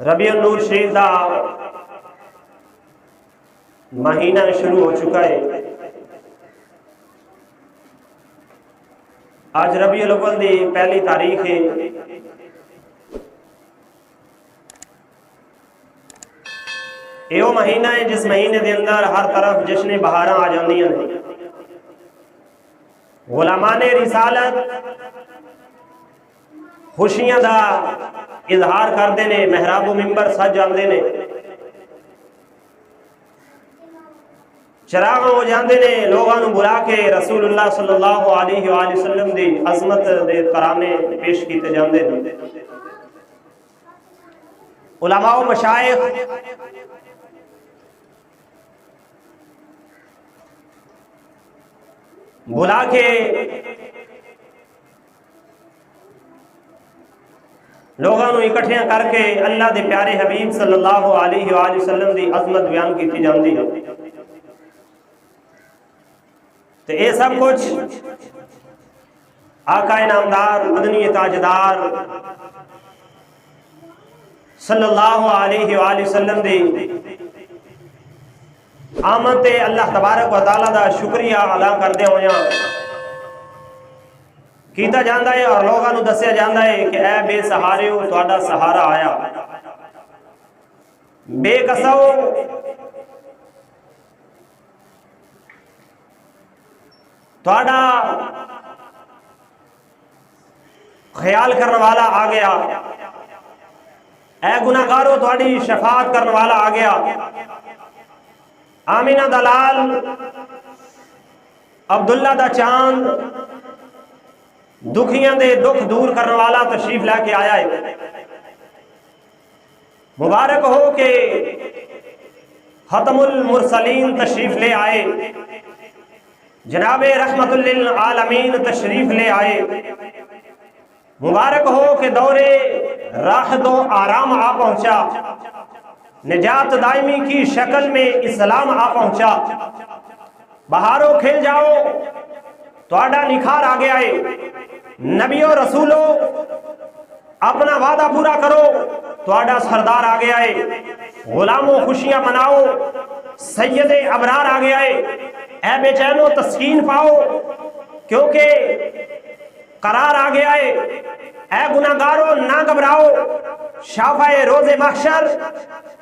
ربیع النور شریف دا مہینہ شروع ہو چکا ہے۔ آج ربیع الاول دی پہلی تاریخ ہے۔ یہ وہ مہینہ ہے جس مہینے دے اندر ہر طرف جشن بہاراں آ جاندیاں نے۔ غلامان رسالت خوشیاں دا اظہار کردے نے، محراب و ممبر سج جاندے نے، چراغ ہو جاندے نے، لوگاں نو بلا کے رسول اللہ صلی اللہ علیہ وآلہ وسلم دی عظمت دے ترانے پیش کیتے جاندے نے۔ علماء و مشائخ بلا کے لوگاں نو اکٹھیاں کر کے اللہ دے پیارے حبیب صلی اللہ علیہ وآلہ وسلم دی عظمت بیان کیتی جاندی ہے۔ تو اے سب کچھ آقا نامدار مدنی تاجدار صلی اللہ علیہ وآلہ وسلم دی آمد تے اللہ تبارک و تعالیٰ دا شکریہ ادا کردے ہویاں کیتا جاندا ہے، اور لوگاں نو دسیا جاندا ہے کہ اے بے سہارے ہو، تہاڈا سہارا آیا، بے کسو تہاڈا خیال کرنے والا آ گیا، اے گناہگارو تہاڈی شفاعت کرنے والا آ گیا۔ آمینہ دلال عبداللہ دا چاند دکھیاں دے دکھ دور کرنے والا تشریف لے کے آیا ہے۔ مبارک ہو کہ ختم المرسلین تشریف لے آئے، جناب رحمت للعالمین تشریف لے آئے۔ مبارک ہو کہ دور راحت و آرام آ پہنچا، نجات دائمی کی شکل میں اسلام آ پہنچا۔ بہارو کھل جاؤ، تہاڈا نکھار آ گیا ہے۔ نبیوں رسولوں اپنا وعدہ پورا کرو، تہاڈا سردار آ گیا ہے۔ غلاموں خوشیاں مناؤ، سید ابرار آ گیا ہے۔ اے بے چینو تسکین پاؤ، کیونکہ قرار آ گیا ہے۔ اے گناہگارو نہ گھبراؤ، شافع روز محشر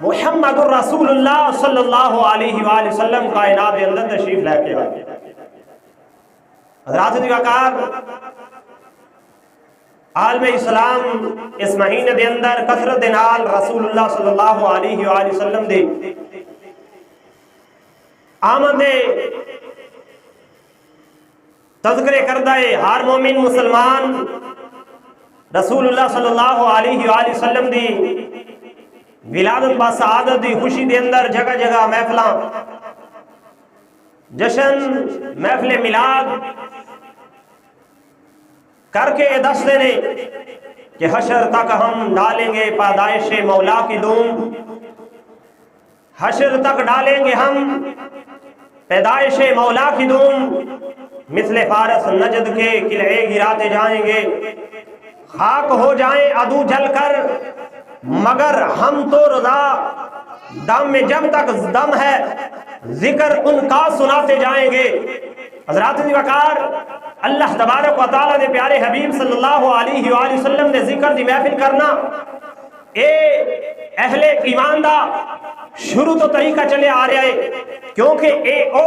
محمد الرسول اللہ صلی اللہ علیہ وآلہ وسلم کائنات کے اندر تشریف لے کے آئے۔ حضرات دی وقار عالم اسلام اس مہینے دے اندر کثرت دے نال رسول اللہ صلی اللہ علیہ وآلہ وسلم دے آمد دے تذکرے کردہ ہے۔ ہر مومن مسلمان رسول اللہ صلی اللہ علیہ وآلہ وسلم دی ولادت با سعادت دی خوشی دے اندر جگہ جگہ محفلاں جشن محفل میلاد کر کے دس دینے کہ حشر تک ہم ڈالیں گے پیدائش مولا کی دھوم، حشر تک ڈالیں گے ہم پیدائش مولا کی دھوم، مثل فارس نجد کے قلعے گراتے جائیں گے، خاک ہو جائیں عدو جل کر مگر ہم تو رضا، دم میں جب تک دم ہے ذکر ان کا سناتے جائیں گے۔ حضرات دی وقار اللہ تبارک و تعالیٰ دے پیارے حبیب صلی اللہ علیہ وآلہ وسلم دے ذکر دی محفل کرنا اے اہل ایمان دا شروع تو طریقہ چلے آ رہا ہے، کیونکہ اے او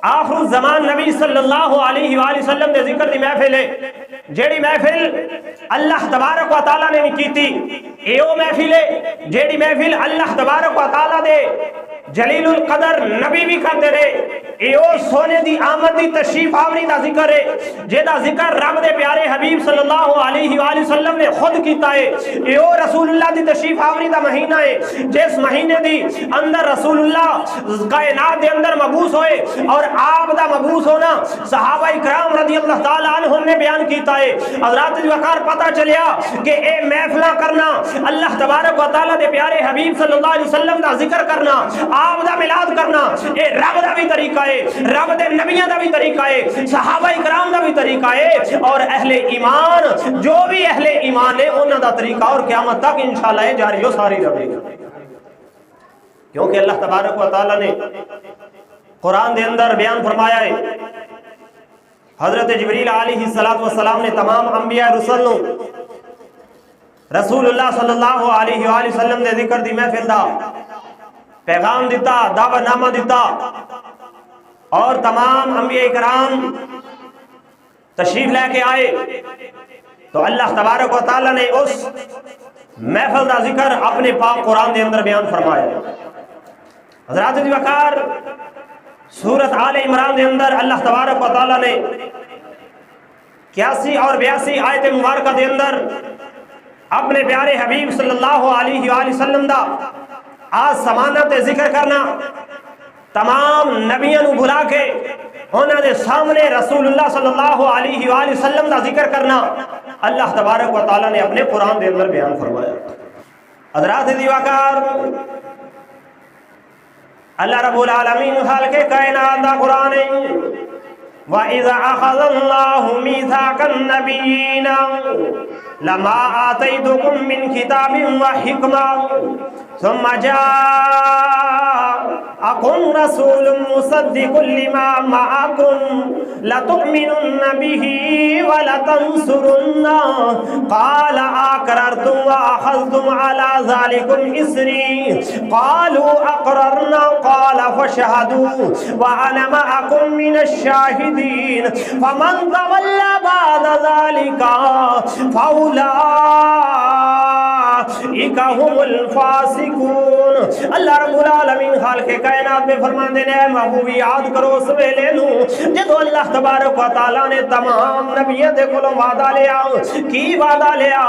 آخر الزمان نبی صلی اللہ علیہ وآلہ وسلم دے ذکر دی محفل ہے، جیڑی محفل اللہ تبارک و تعالیٰ نے نہیں کی تھی۔ اے او محفل ہے جیڑی محفل اللہ تبارک و تعالیٰ دے جلیل القدر نبی بھی کرتے رہے۔ اے او سونے دی آمد دی تشریف آوری دا ذکر ہے، جیدہ ذکر رب دے پیارے حبیب صلی اللہ علیہ وآلہ وسلم نے خود کیتا ہے۔ اے او رسول اللہ دی تشریف آوری دا مہینہ ہے، جس مہینے دی اندر رسول اللہ کائنات دے اندر مبعوث ہوئے، اور آپ دا مبعوث ہونا صحابہ کرام رضی اللہ تعالیٰ عنہم نے بیان کیتا ہے۔ حضرات دی وقار پتہ چلیا کہ اے محفلہ کرنا، اللہ تبارک و تعالیٰ دے پیارے حبیب صلی اللہ علیہ وسلم دا ذکر کرنا، آپ دا ملاد کرنا، اے رب دا بھی طریقہ ہے، رب دے نبیوں دا بھی طریقہ ہے، صحابہ اکرام دا بھی طریقہ ہے، اور اہل ایمان جو بھی اہل ایمان ہے انہاں دا طریقہ اور قیامت تک انشاءاللہ جاری و ساری رہے گا۔ کیونکہ اللہ تبارک و تعالی نے قرآن دے اندر بیان فرمایا ہے، حضرت جبریل علیہ السلام نے تمام انبیاء رسول نو رسول اللہ صلی اللہ علیہ وآلہ وسلم دے ذکر دی محفل دا پیغام دیتا، دعوت نامہ دیتا، اور تمام انبیاء کرام تشریف لے کے آئے تو اللہ تبارک و تعالی نے اس محفل دا ذکر اپنے پاک قرآن دے اندر بیان فرمایا۔ حضرات دی وقار سورت آل عمران دے اندر اللہ تبارک و تعالی نے 81 اور 82 آیت مبارکہ دے اندر اپنے پیارے حبیب صلی اللہ علیہ وآلہ وسلم دا آج سمانت ذکر کرنا، تمام نبیوں نو بھلا کے انہوں نے سامنے رسول اللہ صلی اللہ علیہ وآلہ وسلم دا ذکر کرنا اللہ تبارک و تعالی نے اپنے قرآن دے اندر بیان فرمایا۔ حضرات دی وقار اللہ رب العالمین خالق کائنات دا قرآن ہے، وَإِذَا أَخَذَ اللَّهُ مِيثَاقَ النَّبِيِّينَ لَمَا آتَيْتُكُم مِّن كِتَابٍ وَحِكْمَةٍ ثُمَّ جَاءَكُمْ رَسُولٌ مُصَدِّقٌ لِّمَا مَعَكُمْ لَتُؤْمِنُنَّ بِهِ وَلَتَنصُرُنَّهُ قَالَ أَقْرَرْتُمْ وَأَخَذْتُمْ عَلَى ذَلِكُمْ إِصْرِي قَالُوا أَقْرَرْنَا قَالَ فَاشْهَدُوا وَأَنَا مَعَكُمْ مِنَ الشَّاهِدِينَ فَمَنْ تَوَلَّى بَعْدَ ذَلِكَ فَأُولَٰئِكَ هُمُ الْفَاسِقُونَ۔ اللہ رب العالمین خالق کائنات میں فرماتے ہیں محبوب یاد کرو اس ویلے نو جدو اللہ تبارک و تعالی نے تمام نبیوں دے کولوں وعدہ لیا، کی وعدہ لیا؟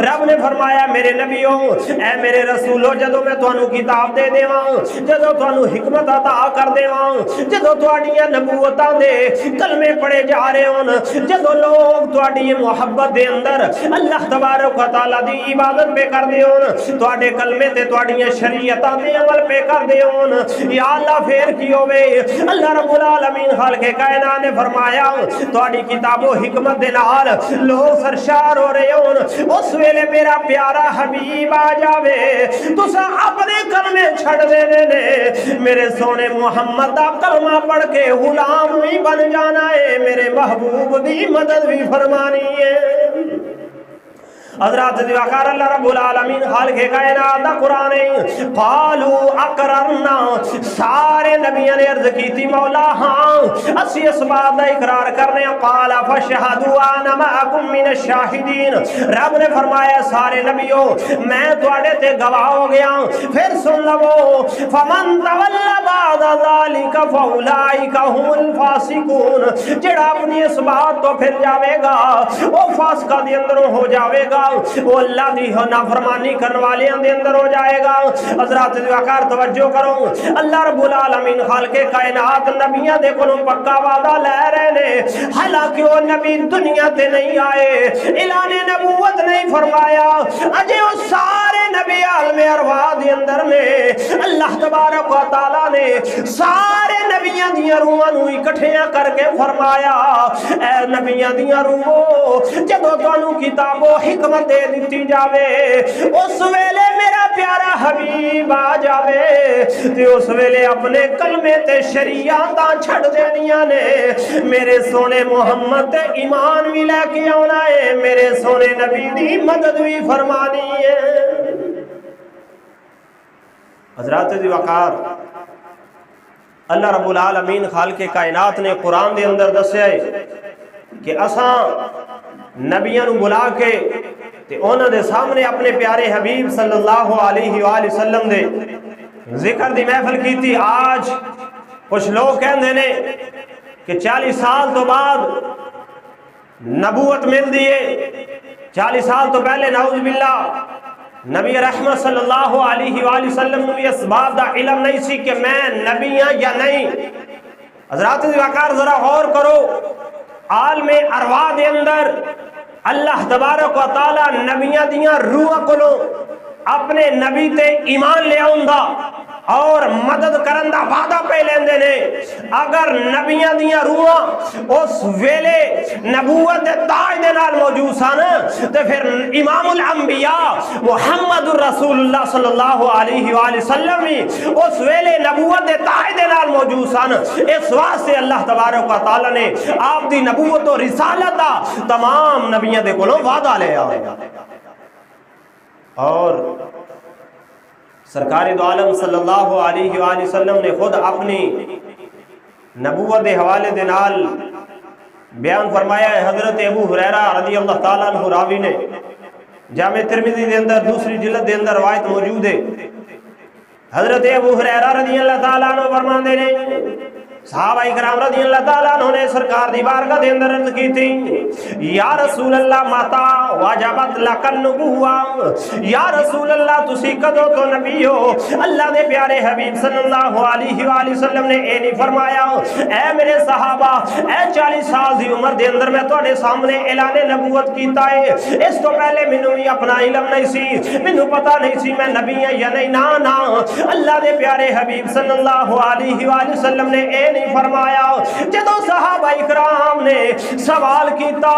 رب نے فرمایا میرے نبیوں اے میرے رسولو جدو میں تانوں کتاب دے دیواں، جدو تانوں حکمت عطا کر دیواں، جدو تہاڈیاں نبوتاں دے کلمے پڑھے جا رہے ہون، جدو لوگ تہاڈی محبت دے اندر اللہ تبارک و تعالی دی عبادت پہ کر دے ہون، تہاڈے کلمے تے تہاڈیاں شریعتاں دے عمل پہ کر دے ہون، یا اللہ پھر کی ہوے؟ اللہ رب العالمین خالق کائنات نے فرمایا تہاڈی کتاب و حکمت دے نال لوگ سرشار ہو رہے ہون، اس ویلے میرا پیارا حبیب آ جاوے تساں اپنے کلمے چھڑ دینے نے، میرے سونے محمد دا کلمہ پڑھ کے غلام بھی بن جانا ہے، میرے محبوب دی مدد بھی فرمانی ہے۔ حضرات دی وقار اللہ رب العالمین خالق کائنات دا قرآن ہے، قالوا اقررنا، سارے نبیوں نے عرض کی تھی مولا ہاں اسی اس بات دا اقرار کرنے، قال فاشهدوا انا معكم من الشاہدین، رب نے فرمایا سارے نبیوں میں تواڈے تے گواہ ہو گیا۔ پھر سن لو فمن تولى بعد ذلك فاولئک هم الفاسقون، جڑا اپنی اس بات تو پھر جاوے گا وہ فاسقہ دے اندروں ہو جاوے گا، وہ اللہ دی نافرمانی کرنے والے دے اندر ہو جائے گا۔ حضرات دی وقار توجہ کرو، اللہ رب العالمین خالق کائنات نبیوں دے کولوں پکا وعدہ لے رہے نے، حالانکہ وہ نبی دنیا تے نہیں آئے، اعلان نبوت نہیں فرمایا، اجے وہ سارے نبی عالم ارواح دے اندر نے۔ اللہ تبارک و تعالی نے سارے نبیوں دیاں روحاں نوں اکٹھیاں کر کے فرمایا اے نبیوں دیاں روحو جدوں تانوں کتاب و حکمت دے دیتی جاوے اس ویلے میرا پیارا حبیب آ جاوے تے اس ویلے اپنے کلمے تے شریعتاں چھڑ دینیاں نے، میرے سونے محمد تے ایمان بھی لے کے آنا ہے، میرے سونے نبی دی مدد بھی فرمانی ہے۔ حضرات دی وقار اللہ رب العالمین خالق کائنات نے قرآن دے اندر دسیا ہے کہ اساں نبیوں نو بلا کے تے انہاں دے سامنے اپنے پیارے حبیب صلی اللہ علیہ وآلہ وسلم دے ذکر دی محفل کی تھی۔ آج کچھ لوگ کہندے نے کہ 40 سال تو بعد نبوت مل دیئے، 40 سال تو پہلے نعوذ باللہ نبی رحمت صلی اللہ علیہ وآلہ وسلم نے اس بات دا علم نہیں سی کہ میں نبی ہاں یا نہیں۔ حضرات دی وقار ذرا غور کرو، عالم ارواح دے اندر اللہ تبارک و تعالی نبیاں دیاں روح کولوں اپنے نبی تے ایمان لے آؤندا، اور مدد کرندہ وعدہ پہ لیندے نے اگر نبیاں دیاں روحاں اس ویلے نبوت دے تاج دے نال موجود سن تے پھر امام الانبیاء محمد رسول اللہ صلی اللہ علیہ وآلہ وسلم بھی اس ویلے نبوت دے تاج دے نال موجود سن۔ اس واسطے اللہ تبارک و تعالی نے آپ دی نبوت و رسالت دا تمام نبیاں دے کولوں وعدہ لیا اور سرکار دو عالم صلی اللہ علیہ وآلہ وسلم نے خود اپنی نبوت دے حوالے دے نال بیان فرمایا ہے۔ حضرت ابو ہریرہ رضی اللہ تعالیٰ عنہ راوی نے جامع ترمذی دے اندر دوسری جلد دے اندر روایت موجود ہے۔ حضرت ابو ہریرہ رضی اللہ تعالیٰ عنہ فرماندے نے صحابہ اکرام رضی اللہ تعالیٰ عنہ نے سرکار دی بارگاہ دے اندر عرض کی تھی یا رسول اللہ ماتا واجبت لک النبوہ، یا رسول اللہ تسی کدو تو نبی ہو؟ اللہ دے پیارے حبیب صلی اللہ علیہ وآلہ وسلم نے اے نہیں فرمایا اے میرے صحابہ اے 40 سال دی عمر دے اندر میں تواڈے سامنے اعلان نبوت کیتا ہے، اس تو پہلے مینوں بھی اپنا علم نہیں سی، مینوں پتہ نہیں سی میں نبی ہاں یا نہیں۔ نا نا، اللہ دے پیارے حبیب صلی اللہ علیہ وآلہ وسلم نے اے نہیں فرمایا۔ جدو صحابہ اکرام نے سوال کیتا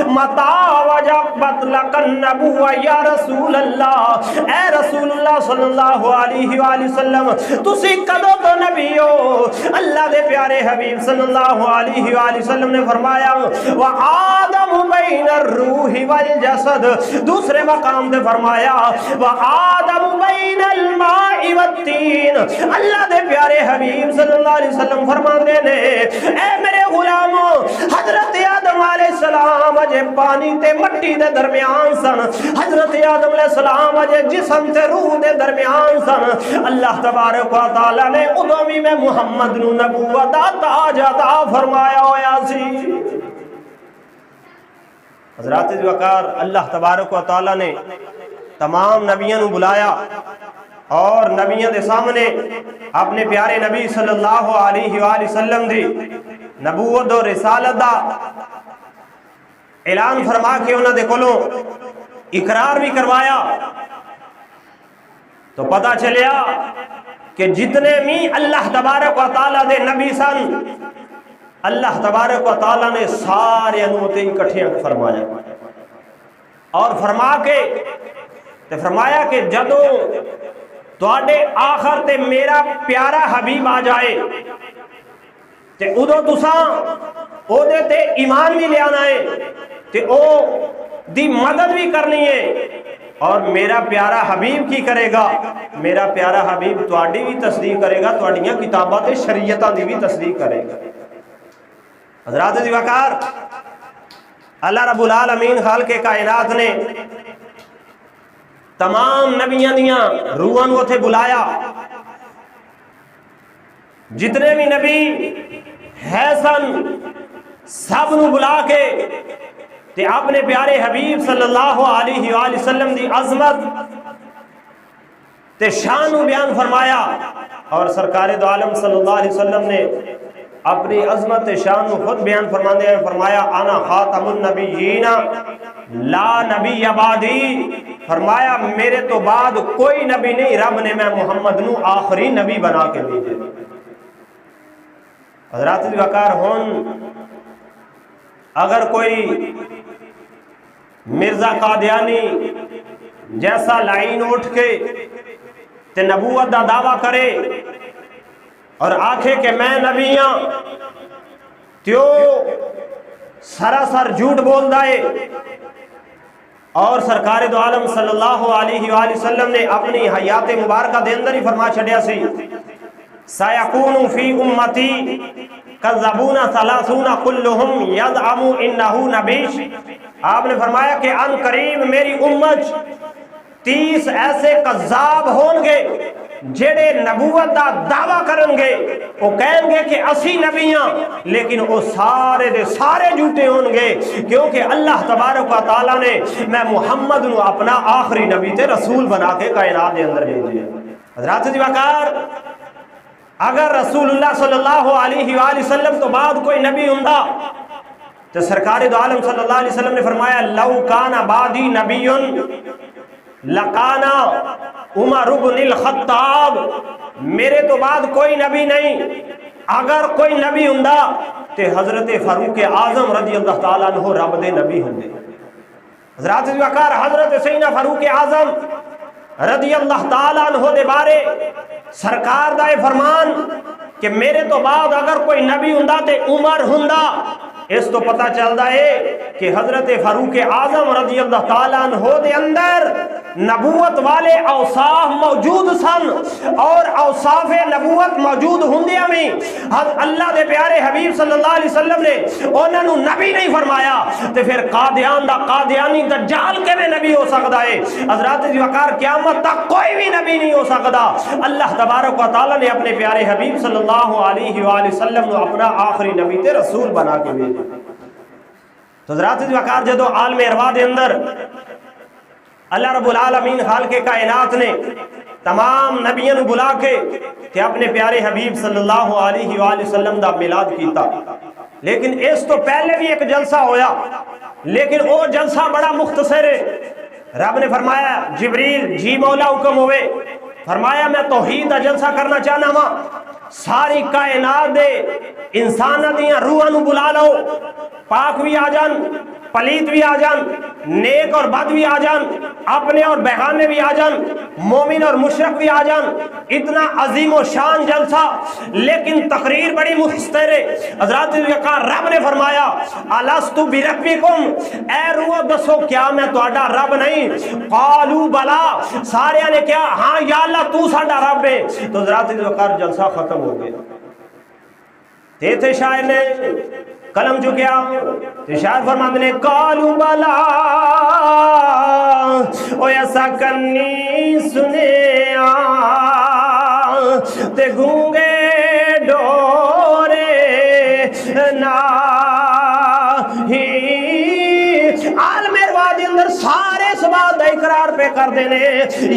متا وجبت لک النبوہ یا رسول اللہ، اے رسول اللہ صلی اللہ علیہ وآلہ وسلم تسی کدو تو نبی ہو؟ اللہ دے پیارے حبیب صلی اللہ علیہ وآلہ وسلم نے فرمایا وآدم بین الروح والجسد، دوسرے مقام دے فرمایا وآدم بین الماء والتین۔ اللہ دے پیارے حبیب صلی اللہ علیہ وسلم فرماندے نے اے میرے غلاموں حضرت آدم علیہ السلام اجے پانی تے مٹی دے درمیان سن، حضرت آدم علیہ السلام اجے جسم تے روح دے درمیان سن۔ اللہ تبارک و تعالی نے ادوں بھی میں محمد نو نبوت دا تاج عطا فرمایا ہویا سی۔ حضرات وقار اللہ تبارک و تعالی نے تمام نبیوں نو بلایا اور نبیوں دے سامنے اپنے پیارے نبی صلی اللہ علیہ وآلہ وسلم دی نبوت اور رسالت دا اعلان فرما کے انہوں دے کولوں اقرار بھی کروایا تو پتہ چلیا کہ جتنے بھی اللہ تبارک و تعالیٰ دے نبی سن اللہ تبارک و تعالیٰ نے سارے انوتے اکٹھے فرمایا اور فرما کے فرمایا کہ جدوں تواڈے آخر تے میرا پیارا حبیب آ جائے تے ادو تساں او دے تے ایمان بھی لے آنا ہے تے او دی مدد بھی کرنی ہے اور میرا پیارا حبیب کی کرے گا؟ میرا پیارا حبیب تواڈی بھی تصدیق کرے گا، تواڈیاں کتاباں تے شریعتاں دی بھی تصدیق کرے گا۔ حضرات دی وقار اللہ رب العالمین خالق کائنات نے تمام نبیاں دیاں روحاں نو اتھے بلایا، جتنے بھی نبی ہے سن سب نو بلا کے تے اپنے پیارے حبیب صلی اللہ علیہ وآلہ وسلم دی عظمت تے شان نو بیان فرمایا اور سرکار دو عالم صلی اللہ علیہ وسلم نے اپنی عظمت تے شان نو خود بیان فرماندے ہیں فرمایا انا خاتم النبیین لا نبی بعدی، فرمایا میرے تو بعد کوئی نبی نہیں، رب نے میں محمد نو آخری نبی بنا کے بھیجے۔ حضرات وقار ہون اگر کوئی مرزا قادیانی جیسا لائن اٹھ کے تے نبوت دا دعویٰ کرے اور آکھے کہ میں نبی ہاں تیو سراسر جھوٹ بول دائے، اور سرکار دو عالم صلی اللہ علیہ وآلہ وسلم نے اپنی حیات مبارکہ دے اندر ہی فرما چھڑیا سی سَيَكُونُ فِي أُمَّتِي كَذَّبُونَ ثَلَاثُونَ كُلُّهُمْ يَزْعَمُ إِنَّهُ نَبِيٌّ۔ آپ نے فرمایا کہ ان قریب میری امت 30 ایسے قذاب ہون گے جڑے نبوت دا دعویٰ کرن گے، وہ کہیں گے کہ اسی نبی ہاں، لیکن وہ سارے دے سارے جھوٹے ہون گے، کیونکہ اللہ تبارک و تعالیٰ نے میں محمد نو اپنا آخری نبی تے رسول بنا کے کائنات دے اندر بھیجے۔ حضرات دی وقار اگر رسول اللہ صلی اللہ علیہ وآلہ وسلم تو بعد کوئی نبی ہوندا تو سرکار دو عالم صلی اللہ علیہ وسلم نے فرمایا لو کان بعدی نبی لکانا عمر بن الخطاب، میرے تو بعد کوئی نبی نہیں، اگر کوئی نبی ہوندا تے حضرت فاروق اعظم رضی اللہ تعالیٰ عنہ رب دے نبی ہوندے۔ حضرات وقار حضرت سیدنا فاروق اعظم رضی اللہ تعالیٰ عنہ دے بارے سرکار دا فرمان کہ میرے تو بعد اگر کوئی نبی ہوندا تے عمر ہوندا۔ اس تو پتہ چلدا ہے کہ حضرت فاروق اعظم رضی اللہ تعالیٰ عنہ دے اندر نبوت والے اوصاف موجود سن، اور اوصاف نبوت موجود ہوندیاں بھی اللہ دے پیارے حبیب صلی اللہ علیہ وسلم نے انہاں نو نبی نہیں فرمایا تے پھر قادیان دا قادیانی دجال کیویں نبی ہو سکدا ہے؟ حضرات وقار قیامت تک کوئی بھی نبی نہیں ہو سکدا۔ اللہ تبارک و تعالی نے اپنے پیارے حبیب صلی اللہ علیہ وآلہ وسلم نو اپنا آخری نبی تے رسول بنا کے بھیجا۔ تو حضرات وقار جدو عالم ارواح دے اندر اللہ رب العالمین خالق کائنات نے تمام نبیوں نو بلا کے کہ اپنے پیارے حبیب صلی اللہ علیہ وآلہ وسلم دا میلاد کیتا، لیکن اس تو پہلے بھی ایک جلسہ ہویا، لیکن وہ جلسہ بڑا مختصر ہے۔ رب نے فرمایا جبریل جی مولا حکم ہوئے، فرمایا میں توحید دا جلسہ کرنا چاہنا وا، ساری کائنات دے انسان دیاں روحاں نو بلا لو، پاک بھی آ جان، پلیت بھی آ جان، نیک اور بد بھی آ جان، اپنے اور بیگانے بھی آ جان، مومن اور مشرک بھی آ جان۔ اتنا عظیم و شان جلسہ، لیکن تقریر بڑی مختصر ہے۔ حضرات رب نے فرمایا الستو بربکم، اے روح دسو کیا میں تہاڈا رب نہیں؟ قالوا بلا، سارے نے کیا ہاں یا اللہ تو ساڈا رب ہے۔ تو حضرات جلسہ ختم ہو گیا۔ تھے شاعر نے قلم چکیا، شاعر فرماتے نے قالوا بلا او ایسا کنی سنے تے گونگے ڈورے ناہی۔ عالم ارواح دے اندر سارے اس بات دا اقرار پہ کر دینے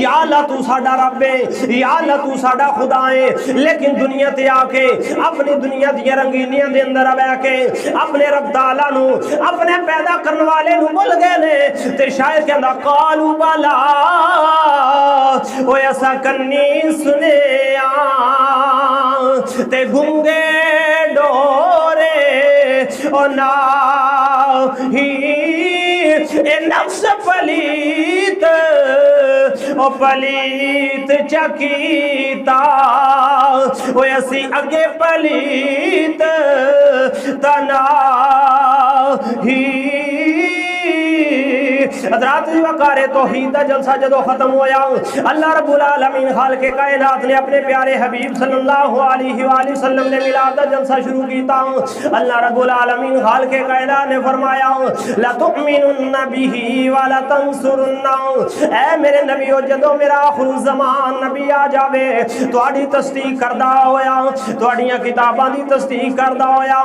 یا اللہ تو ساڈا رب ہے، یا اللہ تو ساڈا خدا ہے، لیکن دنیا تے آ کے اپنی دنیا دی رنگینیاں دے اندر آ کے اپنے رب تعالیٰ نو، اپنے پیدا کرنے والے نو بھول گئے نے۔ تے شاعر کہندا قالوا بلا او ایسا کنی سنے تے گونگے ڈورے او ناہی۔ اے نفس پلیت او پلیت چکیتا، او ایسی اگے پلیت تناہی۔ حضرات وقار توحید دا جلسہ جدو ختم ہویا، اللہ رب العالمین خالق کائنات نے اپنے پیارے حبیب صلی اللہ علیہ وآلہ وسلم نے میلاد دا جلسہ شروع کیتا۔ اللہ رب العالمین خالق کائنات نے فرمایا لَتُؤْمِنُنَّ بِهِ وَلَتَنْصُرُنَّهُ، اے میرے نبیو جدو میرا آخر الزمان نبی آ جاوے تواڈی تصدیق کردہ ہویا، تواڈیاں کتاباں دی تصدیق کردہ ہویا،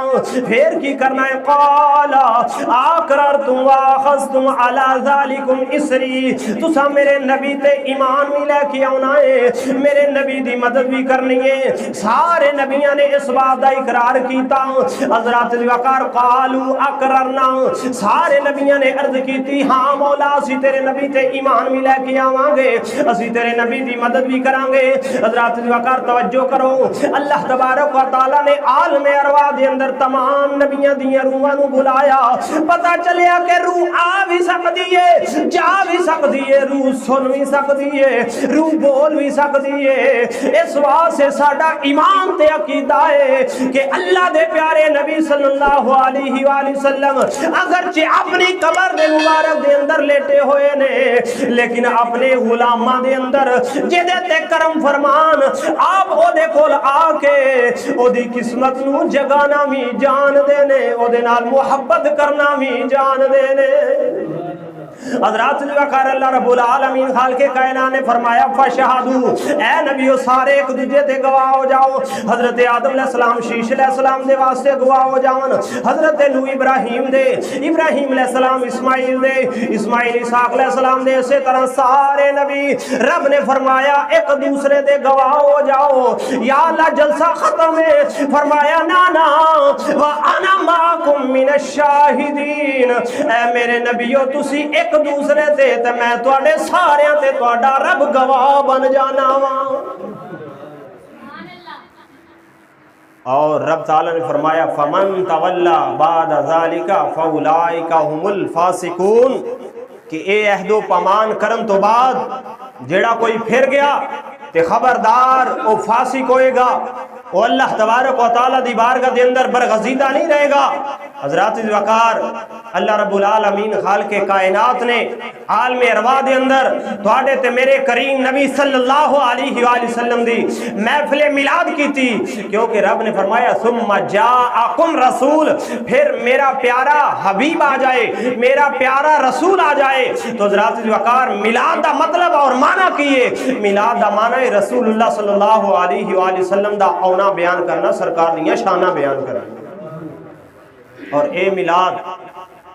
پھر کی کرنا ہے؟ قال اقررتم واخذتم علی ذالکم اسری، تسا میرے نبی تے ایمان بھی لے کے آنا ہے، میرے نبی دی مدد بھی کرنی ہے۔ سارے نبیاں نے اس بات دا اقرار کیتا۔ حضرات وقار قالوا اقررنا، سارے نبیاں نے عرض کیتی ہاں مولا اسی تیرے نبی تے ایمان بھی لے کے آواں گے، اسی تیرے نبی دی مدد بھی کران گے۔ حضرات وقار توجہ کرو، اللہ تبارک و تعالی نے عالم ارواح دے اندر تمام نبیاں دیاں روحاں نو بلایا۔ پتہ چلیا کہ روح آ بھی سکتی ہے، جا بھی سکتی ہے، روح سن بھی سکتی ہے، روح بول بھی سکتی ہے۔ اس واسطے ساڈا ایمان تے عقیدہ ہے کہ اللہ دے پیارے نبی صلی اللہ علیہ وآلہ وسلم اگرچہ اپنی قبر دے مبارک دے اندر لیٹے ہوئے نے، لیکن اپنے غلاماں دے اندر جدے تے کرم فرمان آپ او دے کول آ کے او دی قسمت نو جگانا بھی جان دینے، او دے نال محبت کرنا بھی جان دینے۔ حضرات وقار اللہ رب العالمین خالق کائنات نے فرمایا فشہدو، اے نبیو سارے ایک دوسرے تے گواہ ہو جاؤ۔ حضرت آدم علیہ السلام شیش علیہ السلام دے واسطے گواہ ہو جاؤن، حضرت نوح ابراہیم دے، ابراہیم علیہ السلام اسماعیل دے، اسماعیل اسحاق علیہ السلام دے، اسی طرح سارے نبی رب نے فرمایا ایک دوسرے دے گواہ ہو جاؤ۔ یا اللہ جلسہ ختم ہے، فرمایا نانا وَأَنَا مَعَكُمْ مِنَ الشَّاهِدِينَ، اے میرے نبیو تسی ایک دوسرے تے تے میں تواڈے سارے تے تواڈا رب گواہ بن جانا وا۔ اور رب تعالیٰ نے فرمایا فمن تولا بعد ذالک فاولئک هم الفاسقون کہ اے عہد و پیمان کرن تو بعد جیڑا کوئی پھر گیا تے خبردار او فاسق ہوئے گا، او اللہ تبارک و تعالیٰ دی بارگاہ دے اندر برگزیدہ نہیں رہے گا۔ حضرات وقار اللہ رب العالمین خالق کائنات نے عالم ارواح دے اندر تواڈے تے میرے کریم نبی صلی اللہ علیہ وآلہ وسلم دی محفل میلاد کی تھی، کیونکہ رب نے فرمایا ثم جاءکم رسول، پھر میرا پیارا حبیب آ جائے، میرا پیارا رسول آ جائے۔ تو حضرات وقار میلاد دا مطلب اور معنی کیے، میلاد دا معنی رسول اللہ صلی اللہ علیہ وآلہ وسلم دا اونا بیان کرنا، سرکار دیاں شانہ بیان کرنا۔ اور اے میلاد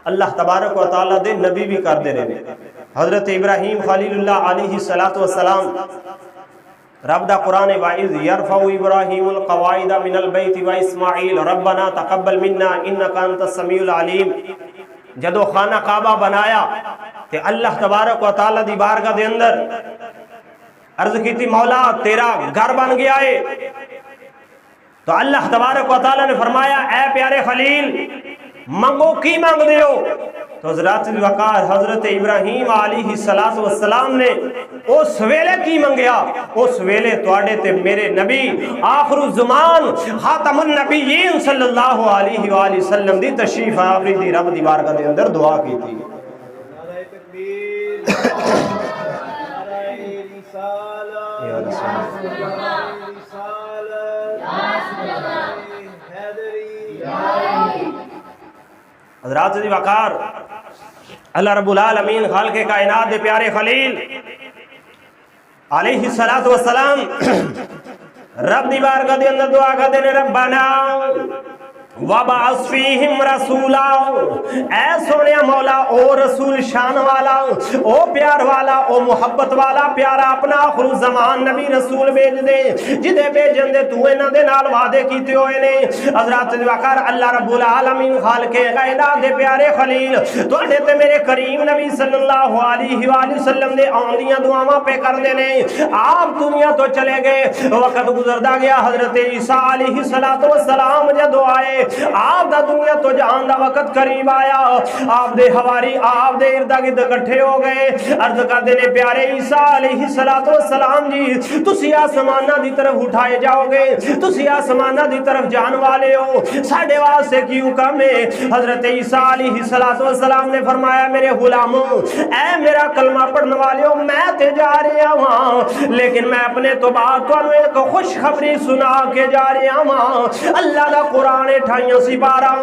اللہ تبارک و تعالیٰ دے نبی بھی کر دے رہے، حضرت ابراہیم خلیل اللہ علیہ السلام رب دا قرآن وَإِذْ يَرْفَعُ إِبْرَاهِيمُ الْقَوَاعِدَ مِنَ الْبَيْتِ وَإِسْمَاعِيلُ رَبَّنَا تَقَبَّلْ مِنَّا إِنَّكَ أَنْتَ السَّمِيعُ الْعَلِيمُ۔ جدو خانہ کعبہ بنایا کہ اللہ تبارک و تعالیٰ دی بارگاہ دے اندر عرض کی تھی مولا تیرا گھر بن گیا ہے، تو اللہ تبارک و تعالیٰ نے فرمایا اے پیارے خلیل منگو کی مانگ دیو؟ تو حضرات وقار حضرت ابراہیم علیہ السلام نے اس ویلے کی منگیا، اس ویلے تواڈے تے میرے نبی آخر الزمان خاتم النبیین صلی اللہ علیہ وآلہ وسلم دی تشریف آوری دی رب دی بارگاہ دے اندر دعا کی تھی۔ حضرات دی وقار اللہ رب العالمین خالق کائنات دے پیارے خلیل علیہ السلام رب دی بارگاہ دے اندر دعا کرتے ہیں ربنا وَبَعَثْ فِيهِمْ رَسُولًا، اے سونے مولا او رسول شان والا، او پیار والا، او محبت والا پیارا اپنا آخر الزمان نبی رسول بیج دے جدے بیجن دے تو انہ دے نال وعدے کیتے ہوئے نے۔ حضرات وقار اللہ رب العالمین خالق کائنات دے پیارے خلیل تو اڈے تے میرے کریم نبی صلی اللہ علیہ وآلہ وسلم دے آندیاں دعاواں پہ کر دے نے، آپ دنیا تو چلے گئے، وقت گزردا گیا، حضرت عیسیٰ علیہ السلام جدو آئے آپ دا دنیا تو جہان دا وقت قریب آیا، آپ دے حواری آپ دے ارد گرد اکٹھے ہو گئے، عرض کر دینے پیارے عیسیٰ علیہ السلام جی تسی آسمانہ دی طرف اٹھائے جاؤ گے، تسی آسمانہ دی طرف جان والے ہو، ساڑھے واسے کی حکم ہے؟ حضرت عیسیٰ علیہ السلام نے فرمایا میرے غلاموں اے میرا کلمہ پڑھنے والے ہو، میں تے جا رہا ہوں لیکن میں اپنے تو بات کو ایک خوشخبری سنا کے جا رہا ہوں۔ اللہ دا قرآن اٹھائیوں سی پارا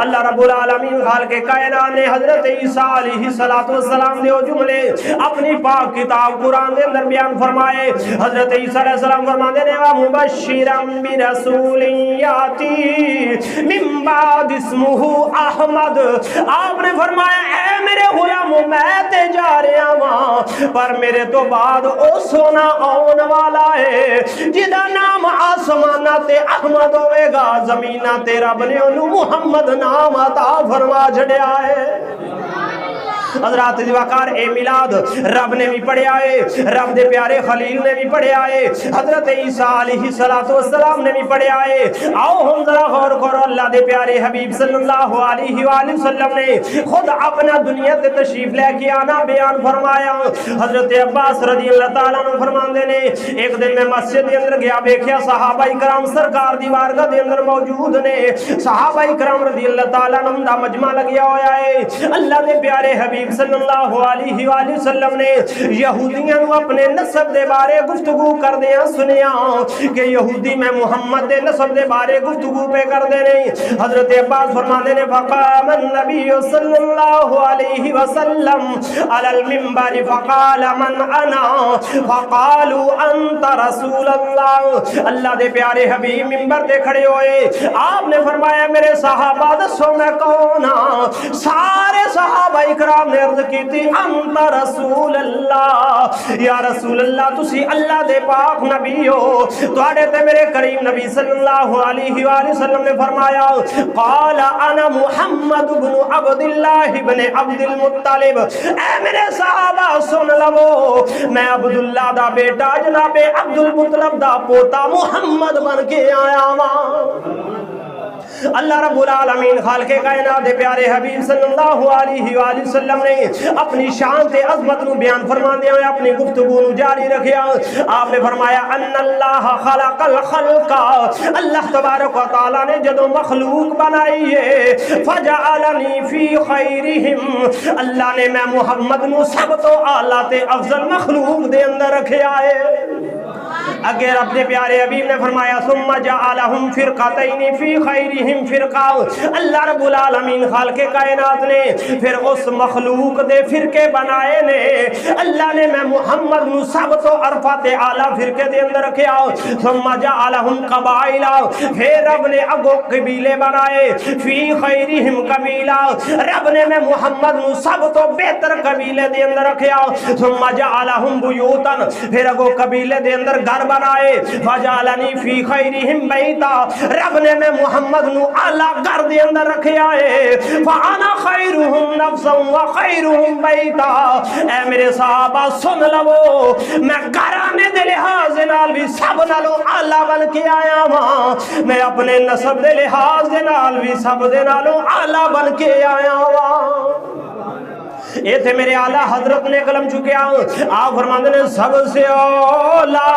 اللہ رب العالمین خالق کائنات نے حضرت عیسیٰ علیہ السلام دے جملے اپنی پاک کتاب قرآن دے اندر بیان فرمائے۔ حضرت عیسیٰ علیہ السلام فرماتے ہیں وَمُبَشِّرًا بِرَسُولٍ يَأْتِي مِن بَعْدِ اسْمُهُ احمد، آپ نے فرمایا اے میرے غلاموں میں تے جا رہا ہوں پر میرے تو بعد او سونا آن والا ہے جدا نام آسمانہ تے احمد ہوئے گا، زمینہ تے رب نے انہوں محمد نام عطا فرما چھڑیا ہے۔ حضرات دی وقار اے میلاد رب نے بھی پڑھے آئے، رب دے پیارے خلیل نے بھی پڑھے آئے، حضرت عیسیٰ علیہ السلام نے بھی پڑھے آئے۔ آؤ ہم ذرا غور کرو اللہ دے پیارے حبیب صلی اللہ علیہ وآلہ وسلم نے خود اپنا دنیا تے تشریف لے کے آنا بیان فرمایا۔ حضرت عباس رضی اللہ تعالیٰ عنہ فرماندے نے ایک دن میں مسجد دے اندر گیا، دیکھیا صحابہ کرام سرکار دی بارگاہ دے اندر موجود نے، صحابہ کرام رضی اللہ تعالیٰ عنہ دا مجمع لگیا ہوا ہے۔ اللہ دے پیارے حبیب صلی اللہ علیہ وآلہ وسلم نے یہودیاں اپنے نسب دے بارے گفتگو کر دیا سنیا کہ یہودی میں محمد دے نسب دے بارے گفتگو پہ کر دے نہیں۔ حضرت عباس فرماتے ہیں فقام النبی صلی اللہ علیہ وسلم علی المنبر فقال من انا فقالوا انت رسول اللہ، اللہ دے پیارے حبیب منبر دے کھڑے ہوئے، آپ نے فرمایا میرے صحابہ دسو میں کون ہاں؟ سارے صحابہ اکرام نے عرض کی تھی انت رسول اللہ، یا رسول اللہ تسی اللہ دے پاک نبی ہو، تواڈے تے میرے کریم نبی صلی اللہ علیہ وآلہ وسلم نے فرمایا قال انا محمد بن عبد اللہ بن عبد المطلب، اے میرے صحابہ سن لو، میں عبداللہ دا بیٹا جناب عبد المطلب دا پوتا محمد بن کے آیا ہاں۔ اللہ رب العالمین خالق کائنات دے پیارے حبیب صلی اللہ علیہ وآلہ وسلم نے اپنی شان تے عظمت نو بیان فرما دیا ہوئے اپنی گفتگو نو جاری رکھیا۔ آپ نے فرمایا ان اللہ خلق الخلق، اللہ تبارک و تعالی نے جدو مخلوق بنائی ہے فجعلنی فی خیرہم، اللہ نے میں محمد نو سب تو اعلیٰ تے افضل مخلوق دے اندر رکھیا ہے۔ اگر اپنے پیارے حبیب نے فرمایا ثم جعلہم فرقتین فی خیرہم فرقہ، اللہ رب العالمین خالق کائنات نے پھر اس مخلوق دے فرقے بنائے نے، اللہ نے میں محمد نو سب تو عرفات اعلیٰ فرقے دے اندر رکھیا۔ ثم جعلہم قبائل، پھر رب نے اگو قبیلے بنائے، فی خیرہم قبیلہ، رب نے میں محمد نو سب تو بہتر قبیلے دے اندر رکھیا۔ ثم جعلہم بیوتا، پھر اگو قبیلے دے اندر گھر بنائے، فجعلنی فی خیرہم بیتا، رب نے میں محمد نو اعلیٰ گھر دے اندر رکھیا ہے۔ فانا خیرہم نفسا وخیرہم بیتا، اے میرے صحابہ سن لو، میں گھرانے دے لحاظ نال بھی سب نالوں اعلیٰ بن کے آیا ہاں، میں اپنے نسب دے لحاظ نال بھی سب دے نالوں اعلیٰ بن کے آیا ہاں۔ یہ تھے میرے اعلیٰ حضرت نے قلم چکیا، آپ فرماندے نے سب سے اولا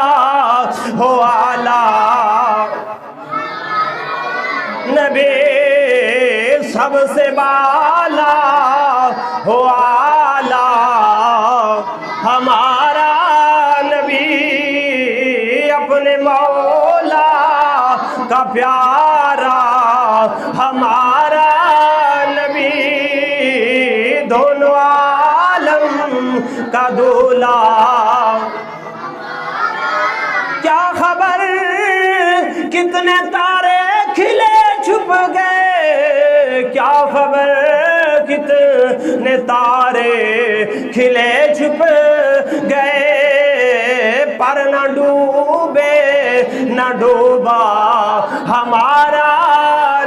ہو اعلیٰ نبی، سب سے بالا ہو اعلیٰ ہمارا نبی، اپنے مولا کا پیارا ہمارا نبی، دونوں عالم کا دولا۔ کیا خبر کتنے تارے کھلے چھپ گئے، کیا خبر کتنے تارے کھلے چھپ گئے، پر نہ ڈوبے نہ ڈوبا ہمارا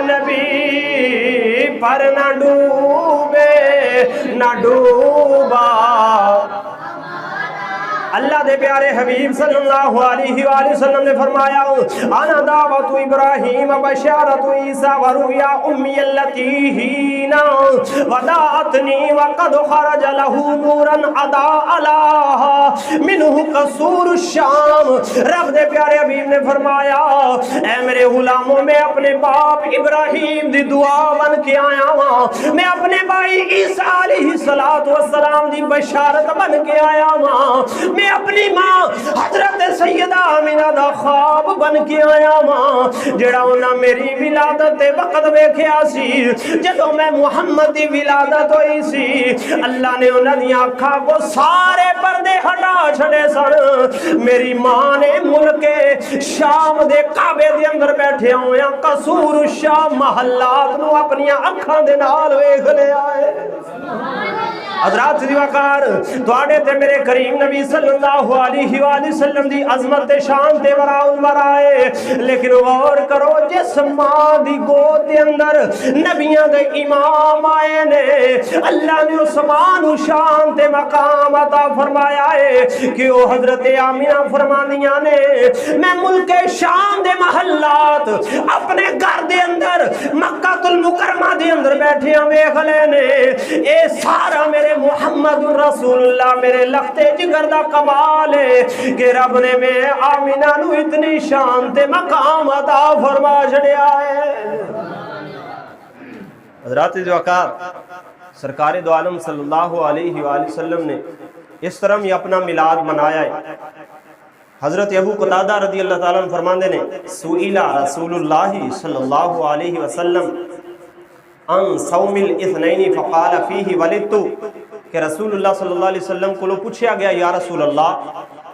نبی، پر نہ ڈوبے نہ ڈوبا۔ اللہ دے پیارے حبیب صلی اللہ علیہ وآلہ وسلم نے فرمایا انا دعوت ابراہیم بشارت عیسیٰ ورؤیا امی اللتی ہینا ودعتنی وقد خرج له نورا اضاء لها منہ قصور الشام۔ رب دے پیارے حبیب نے فرمایا اے میرے غلاموں، میں اپنے باپ ابراہیم دی دعا بن کے آیا ہاں، میں اپنے بھائی عیسیٰ علیہ السلام دی بشارت بن کے آیا ہاں، میں اپنی ماں حضرت سیدہ آمینہ دا خواب بن کے آیا ماں، جڑا انہاں میری ولادت وقت ویکھیا سی، جدوں میں محمد دی ولادت ہوئی سی، اللہ نے انہاں دی آنکھاں کو سارے پردے ہٹا چھڑے سن، میری ماں نے ملک شام دے کعبے دے اندر بیٹھے ہویا قصور الشام محلات نو اپنی آنکھاں دے نال ویکھ لے آئے۔ حضرات دی وقار تواڈے تے میرے کریم نبی صلی اللہ علیہ وآلہ وسلم دی عظمت شان تے ورائے، لیکن غور کرو جس ماں دی گود دے اندر نبیاں دے امام آئے نے، اللہ نے اس ماں نو شان تے مقام عطا فرمایا ہے کہ وہ حضرت آمینہ فرمانیاں نے میں ملک شام دے محلات اپنے گھر دے اندر مکہ المکرمہ دے اندر بیٹھے ویکھ لے نے، اے سارا میرے محمد رسول اللہ میرے لخت جگر دا کمال ہے کہ رب نے میں آمینہ نو اتنی شان تے مقام عطا فرما چھڑیا ہے۔ حضرات وقار سرکار دو عالم صلی اللہ علیہ وآلہ وسلم نے اس طرح ہی اپنا میلاد منایا ہے۔ حضرت ابو قتادہ رضی اللہ تعالیٰ عنہ فرماندے نے سئل رسول اللہ صلی اللہ علیہ وسلم ان صوم الاثنین فقال فیہ ولدت، کہ رسول اللہ صلی اللہ علیہ وسلم کو پوچھا گیا یا رسول اللہ